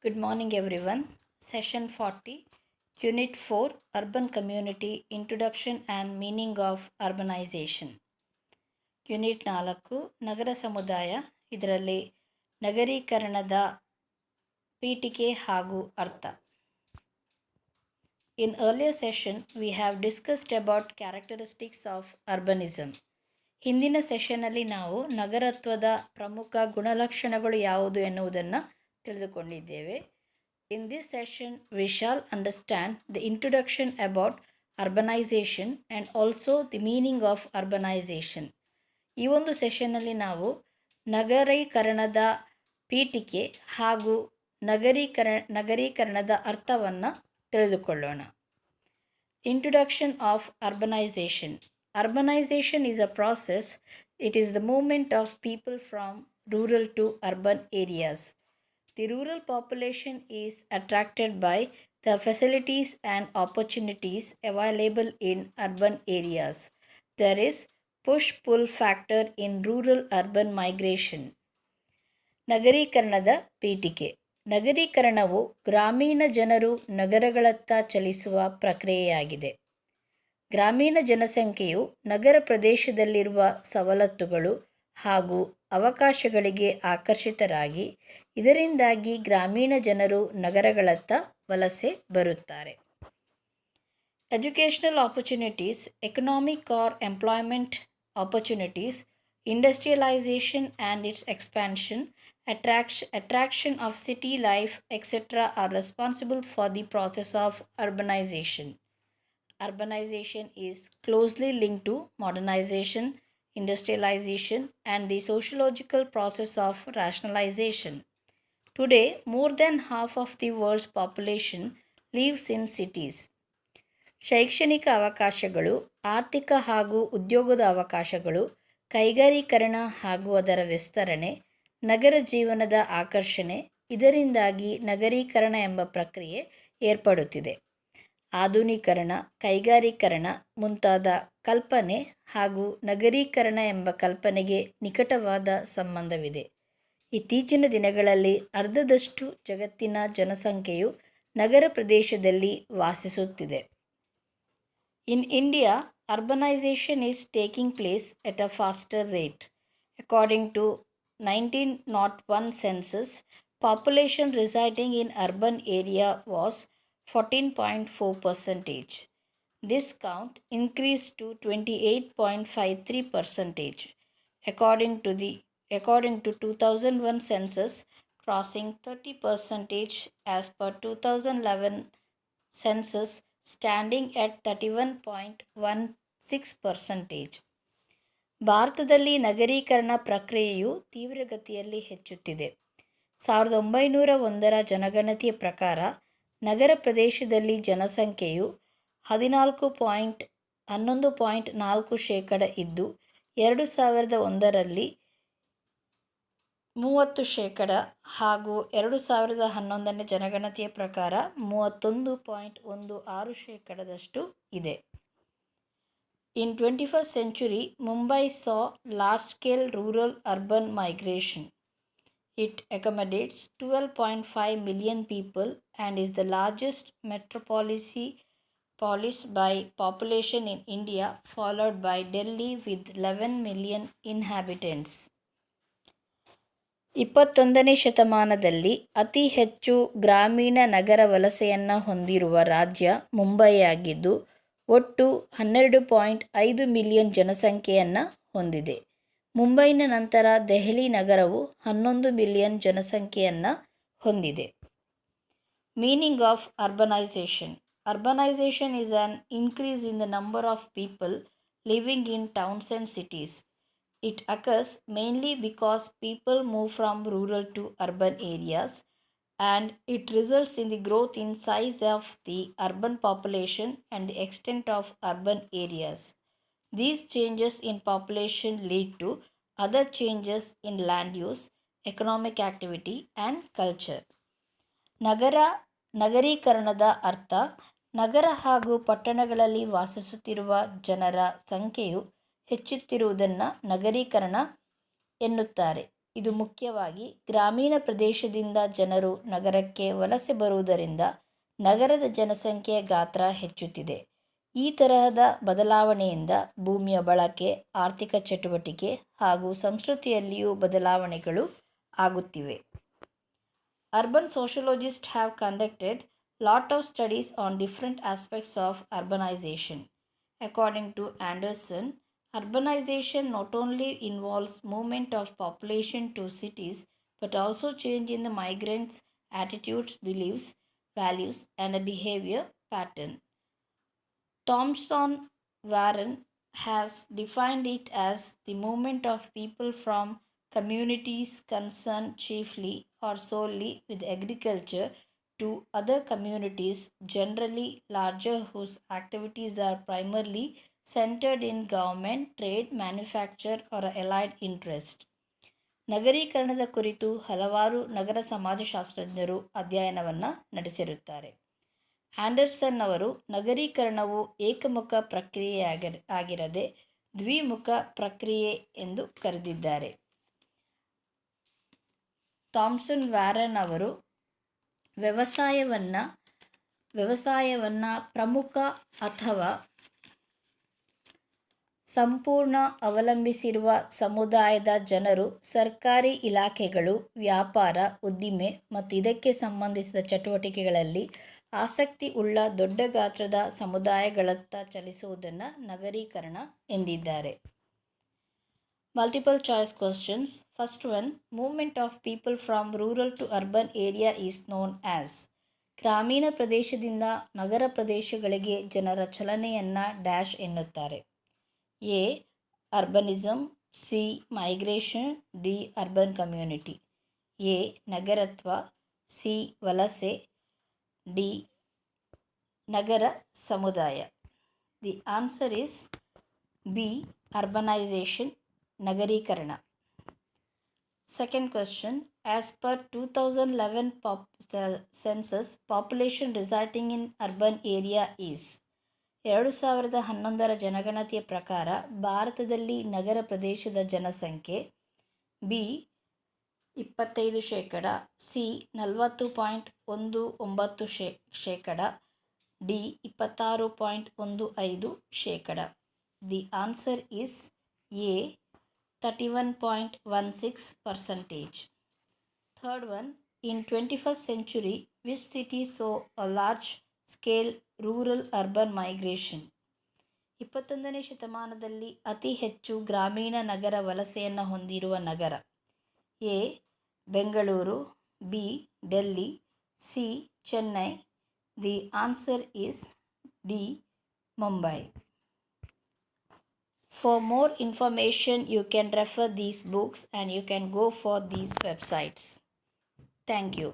Good morning, everyone. Session 40, Unit 4, Urban Community Introduction and Meaning of Urbanization. Unit 4, ನಗರ ಸಮುದಾಯ. ಇದರಲ್ಲಿ ನಗರೀಕರಣದ ಪೀಠಿಕೆ ಹಾಗೂ ಅರ್ಥ. In earlier session, we have discussed about characteristics of urbanism. ಹಿಂದಿನ ಸೆಷನ್ನಲ್ಲಿ ನಾವು ನಗರತ್ವದ ಪ್ರಮುಖ ಗುಣಲಕ್ಷಣಗಳು ಯಾವುದು ಎನ್ನುವುದನ್ನು ತಿಳಿದುಕೊಂಡಿದ್ದೇವೆ. In this session, we shall understand the introduction about urbanization and also the meaning of urbanization. ಈ ಒಂದು ಸೆಷನ್ನಲ್ಲಿ ನಾವು ನಗರೀಕರಣದ ಪೀಠಿಕೆ ಹಾಗೂ ನಗರೀಕರಣದ ಅರ್ಥವನ್ನು ತಿಳಿದುಕೊಳ್ಳೋಣ. Introduction of urbanization. Urbanization is a process. It is the movement of people from rural to urban areas. The rural population is attracted by the facilities and opportunities available in urban areas. There is push-pull factor in rural-urban migration. ನಗರೀಕರಣದ ಪೀಠಿಕೆ. ನಗರೀಕರಣವು ಗ್ರಾಮೀಣ ಜನರು ನಗರಗಳತ್ತ ಚಲಿಸುವ ಪ್ರಕ್ರಿಯೆಯಾಗಿದೆ. ಗ್ರಾಮೀಣ ಜನಸಂಖ್ಯೆಯು ನಗರ ಪ್ರದೇಶದಲ್ಲಿರುವ ಸವಲತ್ತುಗಳು ಹಾಗೂ ಅವಕಾಶಗಳಿಗೆ ಆಕರ್ಷಿತರಾಗಿ ಇದರಿಂದಾಗಿ ಗ್ರಾಮೀಣ ಜನರು ನಗರಗಳತ್ತ ವಲಸೆ ಬರುತ್ತಾರೆ. Educational opportunities, economic or employment opportunities, industrialization and its expansion, attraction of city life, etc. are responsible for the process of urbanization. Urbanization is closely linked to modernization, industrialization, and the sociological process of rationalization. Today, more than half of the world's population lives in cities. ಶೈಕ್ಷಣಿಕ ಅವಕಾಶಗಳು, ಆರ್ಥಿಕ ಹಾಗೂ ಉದ್ಯೋಗದ ಅವಕಾಶಗಳು, ಕೈಗಾರೀಕರಣ ಹಾಗೂ ಅದರ ವಿಸ್ತರಣೆ, ನಗರ ಜೀವನದ ಆಕರ್ಷಣೆ, ಇದರಿಂದಾಗಿ ನಗರೀಕರಣ ಎಂಬ ಪ್ರಕ್ರಿಯೆ ಏರ್ಪಡುತ್ತಿದೆ. ಆಧುನೀಕರಣ, ಕೈಗಾರೀಕರಣ ಮುಂತಾದ ಕಲ್ಪನೆ ಹಾಗೂ ನಗರೀಕರಣ ಎಂಬ ಕಲ್ಪನೆಗೆ ನಿಕಟವಾದ ಸಂಬಂಧವಿದೆ. ಇತ್ತೀಚಿನ ದಿನಗಳಲ್ಲಿ ಅರ್ಧದಷ್ಟು ಜಗತ್ತಿನ ಜನಸಂಖ್ಯೆಯು ನಗರ ಪ್ರದೇಶದಲ್ಲಿ ವಾಸಿಸುತ್ತಿದೆ. In India, urbanization is taking place at a faster rate. According to 1901 census, population residing in urban area was 14.4%. This count increased to 28.53% according to 2001 census, crossing 30% as per 2011 census, standing at 31.16%. ಭಾರತದಲ್ಲಿ ನಗರೀಕರಣ ಪ್ರಕ್ರಿಯೆಯು ತೀವ್ರಗತಿಯಲ್ಲಿ ಹೆಚ್ಚುತ್ತಿದೆ. 1901ರ ಜನಗಣತಿಯ ಪ್ರಕಾರ ನಗರ ಪ್ರದೇಶದಲ್ಲಿ ಜನಸಂಖ್ಯೆಯು 11.4% ಇದ್ದು 2001ರಲ್ಲಿ 30% ಹಾಗೂ 2011ನೇ ಜನಗಣತಿಯ ಪ್ರಕಾರ 31.16% ಇದೆ. In 21st century, Mumbai saw large-scale rural-urban migration. It accommodates 12.5 million people and is the largest metropolis by population in India, followed by Delhi with 11 million inhabitants. 21ನೇ ಶತಮಾನದಲ್ಲಿ ಅತಿ ಹೆಚ್ಚು ಗ್ರಾಮೀಣ ನಗರ ವಲಸೆಯನ್ನು ಹೊಂದಿರುವ ರಾಜ್ಯ ಮುಂಬಯಿಯಾಗಿದ್ದು ಒಟ್ಟು 12.5 ಮಿಲಿಯನ್ ಜನಸಂಖ್ಯೆಯನ್ನು ಹೊಂದಿದೆ. ಮುಂಬೈನ ನಂತರ ದೆಹಲಿ ನಗರವು 11 ಮಿಲಿಯನ್ ಜನಸಂಖ್ಯೆಯನ್ನು ಹೊಂದಿದೆ. Meaning of urbanisation. Urbanization is an increase in the number of people living in towns and cities. It occurs mainly because people move from rural to urban areas, and it results in the growth in size of the urban population and the extent of urban areas. These changes in population lead to other changes in land use, economic activity, and culture. ನಗರೀಕರಣದ ಅರ್ಥ. ನಗರ ಹಾಗೂ ಪಟ್ಟಣಗಳಲ್ಲಿ ವಾಸಿಸುತ್ತಿರುವ ಜನರ ಸಂಖ್ಯೆಯು ಹೆಚ್ಚುತ್ತಿರುವುದನ್ನು ನಗರೀಕರಣ ಎನ್ನುತ್ತಾರೆ. ಇದು ಮುಖ್ಯವಾಗಿ ಗ್ರಾಮೀಣ ಪ್ರದೇಶದಿಂದ ಜನರು ನಗರಕ್ಕೆ ವಲಸೆ ಬರುವುದರಿಂದ ನಗರದ ಜನಸಂಖ್ಯೆಯ ಗಾತ್ರ ಹೆಚ್ಚುತ್ತಿದೆ. ಈ ತರಹದ ಬದಲಾವಣೆಯಿಂದ ಭೂಮಿಯ ಬಳಕೆ, ಆರ್ಥಿಕ ಚಟುವಟಿಕೆ ಹಾಗೂ ಸಂಸ್ಕೃತಿಯಲ್ಲಿಯೂ ಬದಲಾವಣೆಗಳು ಆಗುತ್ತಿವೆ. Urban sociologists have conducted lot of studies on different aspects of urbanization. According to Anderson, urbanization not only involves movement of population to cities but also change in the migrants' attitudes, beliefs, values and a behavior pattern. Thomson Warren has defined it as the movement of people from communities concerned chiefly or solely with agriculture to other communities, generally larger, whose activities are primarily centered in government, trade, manufacture or allied interest. ನಗರೀಕರಣದ ಕುರಿತು ಹಲವಾರು ನಗರ ಸಮಾಜಶಾಸ್ತ್ರಜ್ಞರು ಅಧ್ಯಯನವನ್ನು ನಡೆಸಿರುತ್ತಾರೆ. Anderson ಅವರು ನಗರೀಕರಣವು ಏಕಮುಖ ಪ್ರಕ್ರಿಯೆಯಾಗಿರದೆ ದ್ವಿಮುಖ ಪ್ರಕ್ರಿಯೆ ಎಂದು ಕರೆದಿದ್ದಾರೆ. Thomson ವ್ಯಾರನ್ ಅವರು ವ್ಯವಸಾಯವನ್ನು ಪ್ರಮುಖ ಅಥವಾ ಸಂಪೂರ್ಣ ಅವಲಂಬಿಸಿರುವ ಸಮುದಾಯದ ಜನರು ಸರ್ಕಾರಿ ಇಲಾಖೆಗಳು, ವ್ಯಾಪಾರ, ಉದ್ದಿಮೆ ಮತ್ತು ಇದಕ್ಕೆ ಸಂಬಂಧಿಸಿದ ಚಟುವಟಿಕೆಗಳಲ್ಲಿ ಆಸಕ್ತಿ ಉಳ್ಳ ದೊಡ್ಡ ಗಾತ್ರದ ಸಮುದಾಯಗಳತ್ತ ಚಲಿಸುವುದನ್ನು ನಗರೀಕರಣ ಎಂದಿದ್ದಾರೆ. Multiple choice questions. First one, movement of people from rural to urban area is known as. ಗ್ರಾಮೀಣ ಪ್ರದೇಶದಿಂದ ನಗರ ಪ್ರದೇಶಗಳಿಗೆ ಜನರ ಚಲನೆಯನ್ನು ಡ್ಯಾಶ್ ಎನ್ನುತ್ತಾರೆ. A. Urbanism, C. Migration, D. Urban community. A. ನಗರತ್ವ, ಸಿ. ವಲಸೆ, ಡಿ. ನಗರ ಸಮುದಾಯ. The answer is B. Urbanisation, ನಗರೀಕರಣ. Second question. As per 2011 census, population residing in urban area is. 2011 ಜನಗಣತಿಯ ಪ್ರಕಾರ ಭಾರತದಲ್ಲಿ ನಗರ ಪ್ರದೇಶದ ಜನಸಂಖ್ಯೆ B. 25%, C. 40.19%, D. 26.15%. The answer is A. 31.16%. Third one. In 21st century, which city saw a large scale rural urban migration. 21ನೇ ಶತಮಾನದಲ್ಲಿ ಅತಿ ಹೆಚ್ಚು ಗ್ರಾಮೀಣ ನಗರ ವಲಸೆಯನ್ನು ಹೊಂದಿರುವ ನಗರ. A. Bengaluru, B. Delhi, C. Chennai. The answer is D. Mumbai. For more information, you can refer these books and you can go for these websites. Thank you.